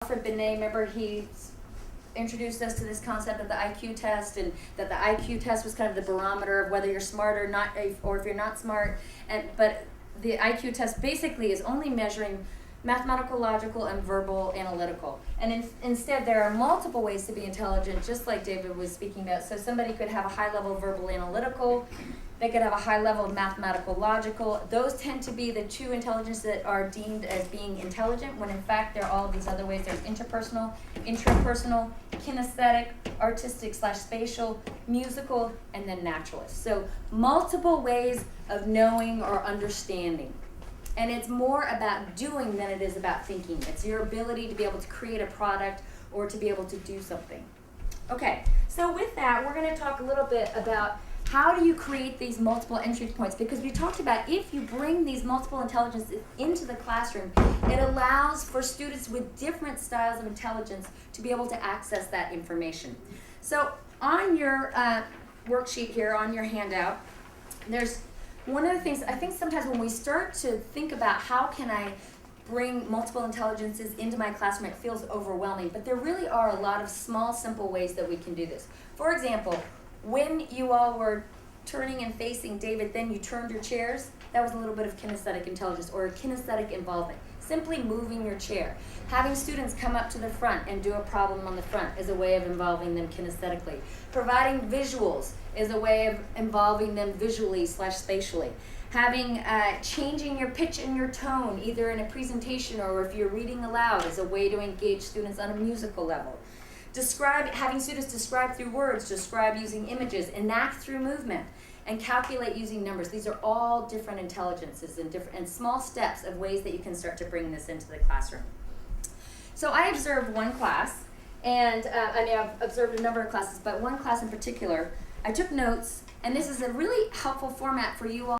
Alfred Binet, remember he introduced us to this concept of the IQ test, and that the IQ test was kind of the barometer of whether you're smart or not, or if you're not smart. But the IQ test basically is only measuring mathematical, logical, and verbal analytical. And instead, there are multiple ways to be intelligent, just like David was speaking about. So somebody could have a high level of verbal analytical, they could have a high level of mathematical logical. Those tend to be the two intelligences that are deemed as being intelligent, when in fact there are all these other ways. There's interpersonal, intrapersonal, kinesthetic, artistic / spatial, musical, and then naturalist. So multiple ways of knowing or understanding. And it's more about doing than it is about thinking. It's your ability to be able to create a product or to be able to do something. Okay, so with that, we're going to talk a little bit about how do you create these multiple entry points? Because we talked about if you bring these multiple intelligences into the classroom, it allows for students with different styles of intelligence to be able to access that information. So on your worksheet here, on your handout, there's one of the things, I think sometimes when we start to think about how can I bring multiple intelligences into my classroom, it feels overwhelming. But there really are a lot of small, simple ways that we can do this. For example, when you all were turning and facing David, then you turned your chairs, that was a little bit of kinesthetic intelligence or kinesthetic involvement. Simply moving your chair. Having students come up to the front and do a problem on the front is a way of involving them kinesthetically. Providing visuals is a way of involving them visually / spatially. Having changing your pitch and your tone, either in a presentation or if you're reading aloud, is a way to engage students on a musical level. Having students describe through words, describe using images, enact through movement, and calculate using numbers. These are all different intelligences and small steps of ways that you can start to bring this into the classroom. So I observed one class, and I've observed a number of classes, but one class in particular, I took notes, and this is a really helpful format for you all